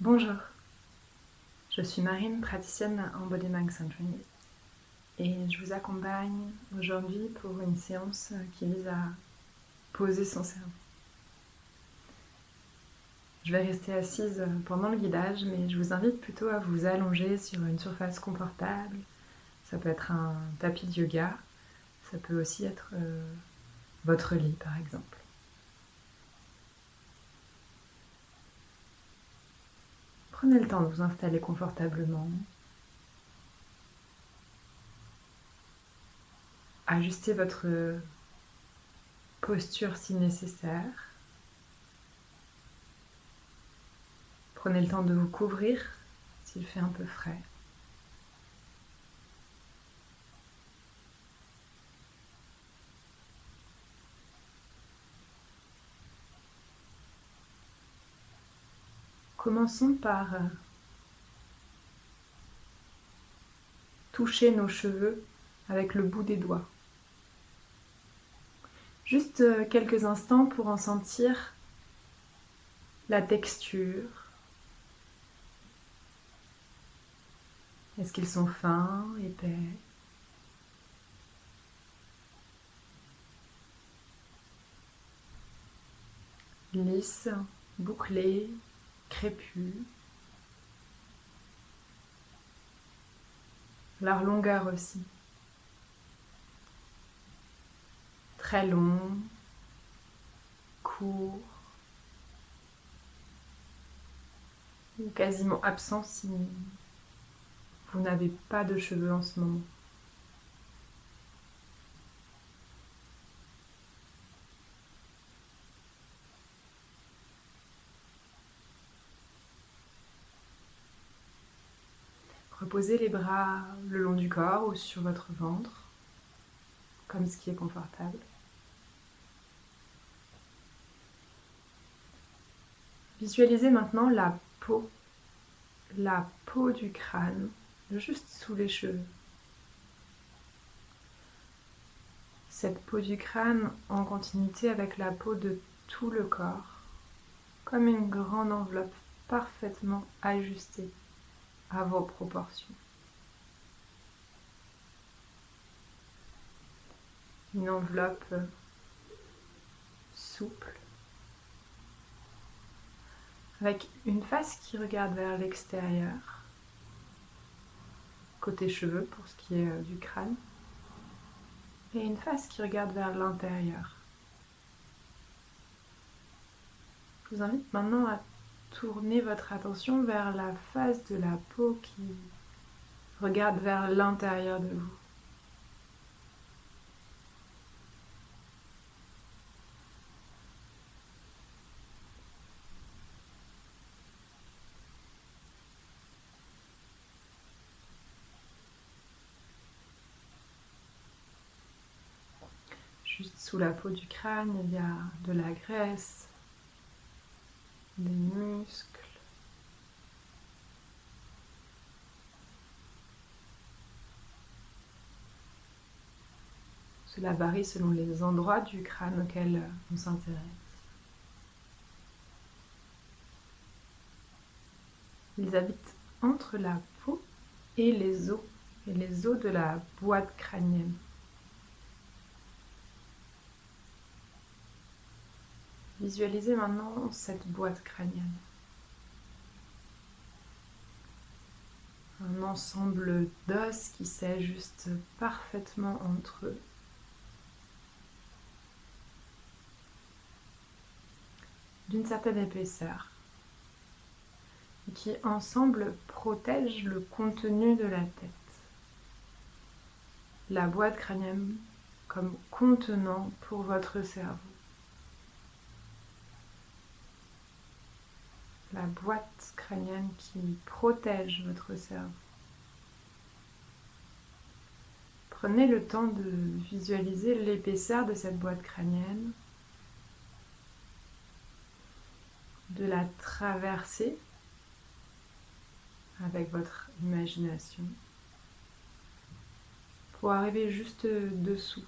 Bonjour, je suis Marine, praticienne en Body Mind Centering et je vous accompagne aujourd'hui pour une séance qui vise à poser son cerveau. Je vais rester assise pendant le guidage, mais je vous invite plutôt à vous allonger sur une surface confortable. Ça peut être un tapis de yoga, ça peut aussi être votre lit par exemple. Prenez le temps de vous installer confortablement. Ajustez votre posture si nécessaire. Prenez le temps de vous couvrir s'il fait un peu frais. Commençons par toucher nos cheveux avec le bout des doigts. Juste quelques instants pour en sentir la texture. Est-ce qu'ils sont fins, épais? Lisses, bouclés, crépus? Leur longueur aussi. Très long, court, ou quasiment absent si vous n'avez pas de cheveux en ce moment. Reposez les bras le long du corps ou sur votre ventre, comme ce qui est confortable. Visualisez maintenant la peau du crâne, juste sous les cheveux. Cette peau du crâne en continuité avec la peau de tout le corps, comme une grande enveloppe parfaitement ajustée à vos proportions. Une enveloppe souple, avec une face qui regarde vers l'extérieur, côté cheveux pour ce qui est du crâne, et une face qui regarde vers l'intérieur. Je vous invite maintenant à tourner votre attention vers la face de la peau qui regarde vers l'intérieur de vous. Juste sous la peau du crâne, il y a de la graisse, des muscles. Cela varie selon les endroits du crâne auxquels on s'intéresse. Ils habitent entre la peau et les os de la boîte crânienne. Visualisez maintenant cette boîte crânienne. Un ensemble d'os qui s'ajuste parfaitement entre eux. D'une certaine épaisseur, qui ensemble protègent le contenu de la tête. La boîte crânienne comme contenant pour votre cerveau. La boîte crânienne qui protège votre cerveau. Prenez le temps de visualiser l'épaisseur de cette boîte crânienne, de la traverser avec votre imagination pour arriver juste dessous.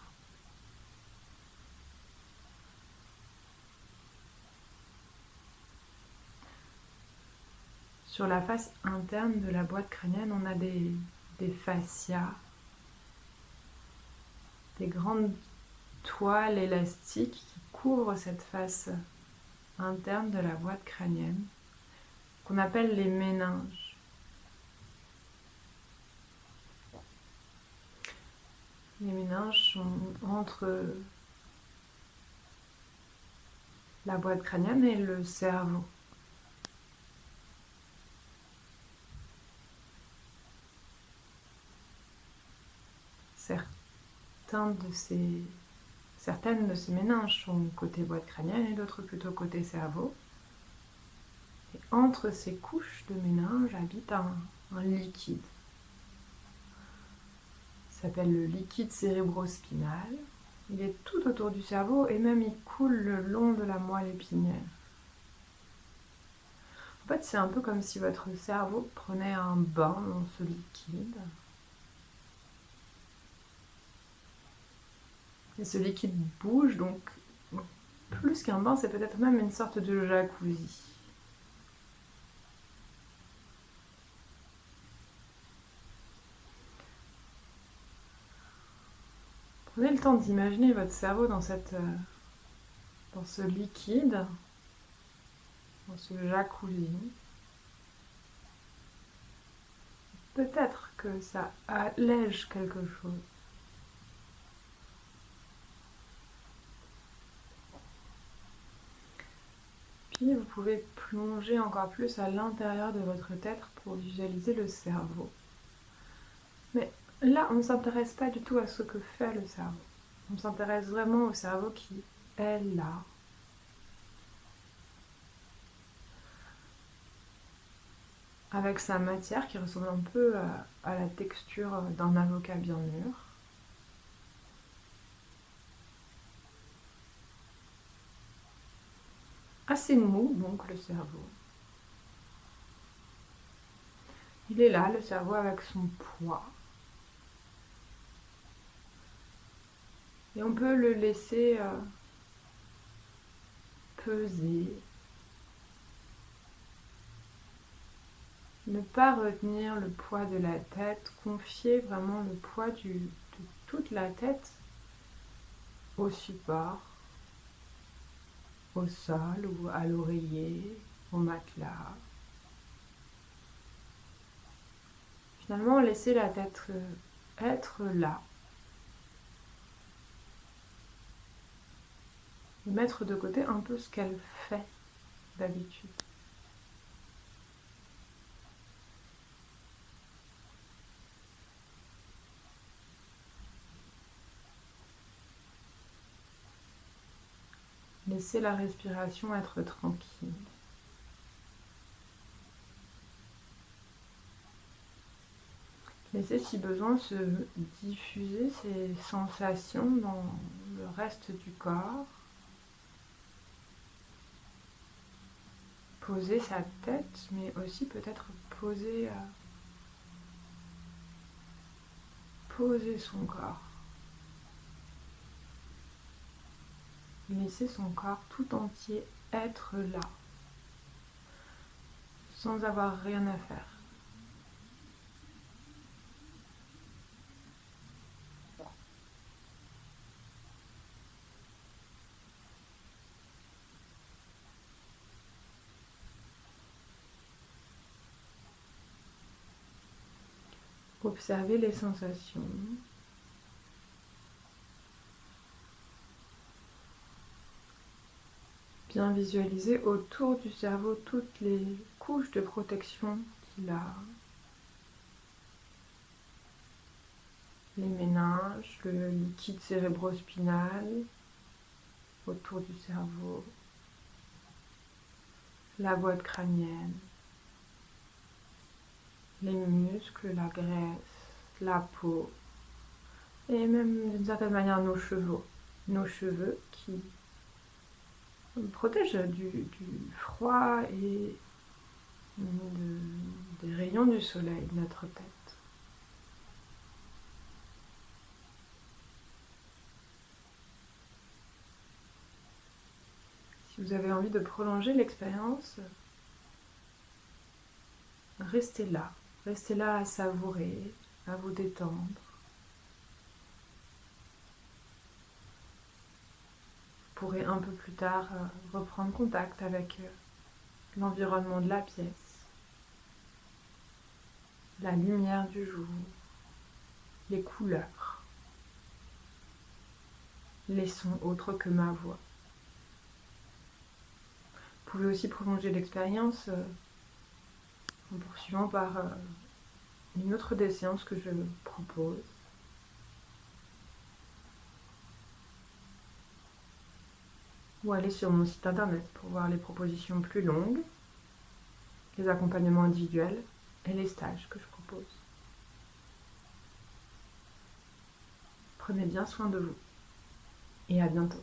sur la face interne de la boîte crânienne, on a des fascias, des grandes toiles élastiques qui couvrent cette face interne de la boîte crânienne, qu'on appelle les méninges. Les méninges sont entre la boîte crânienne et le cerveau. Certaines de ces méninges sont côté boîte crânienne et d'autres plutôt côté cerveau. Et entre ces couches de méninges habite un liquide. Il s'appelle le liquide cérébrospinal. Il est tout autour du cerveau et même il coule le long de la moelle épinière. En fait, c'est un peu comme si votre cerveau prenait un bain dans ce liquide. Et ce liquide bouge, donc plus qu'un bain, c'est peut-être même une sorte de jacuzzi. Prenez le temps d'imaginer votre cerveau dans ce liquide, dans ce jacuzzi. Peut-être que ça allège quelque chose. Puis vous pouvez plonger encore plus à l'intérieur de votre tête pour visualiser le cerveau. Mais là, on ne s'intéresse pas du tout à ce que fait le cerveau. On s'intéresse vraiment au cerveau qui est là. Avec sa matière qui ressemble un peu à la texture d'un avocat bien mûr. Assez mou, donc, le cerveau. Il est là, le cerveau, avec son poids. Et on peut le laisser peser. Ne pas retenir le poids de la tête, confier vraiment le poids de toute la tête au support, au sol ou à l'oreiller, au matelas. Finalement, laisser la tête être là. Et mettre de côté un peu ce qu'elle fait d'habitude. Laissez la respiration être tranquille. Laissez, si besoin, se diffuser ces sensations dans le reste du corps. Poser sa tête, mais aussi peut-être poser son corps. Laisser son corps tout entier être là, sans avoir rien à faire. Observez les sensations. Bien visualiser autour du cerveau toutes les couches de protection qu'il a. Les méninges, le liquide cérébrospinal autour du cerveau, la boîte crânienne, les muscles, la graisse, la peau et même d'une certaine manière nos cheveux qui protègent du froid et des rayons du soleil de notre tête. Si vous avez envie de prolonger l'expérience, restez là à savourer, à vous détendre. Vous pourrez un peu plus tard reprendre contact avec l'environnement de la pièce, la lumière du jour, les couleurs, les sons autres que ma voix. Vous pouvez aussi prolonger l'expérience en poursuivant par une autre des séances que je propose. Ou aller sur mon site internet pour voir les propositions plus longues, les accompagnements individuels et les stages que je propose. Prenez bien soin de vous et à bientôt.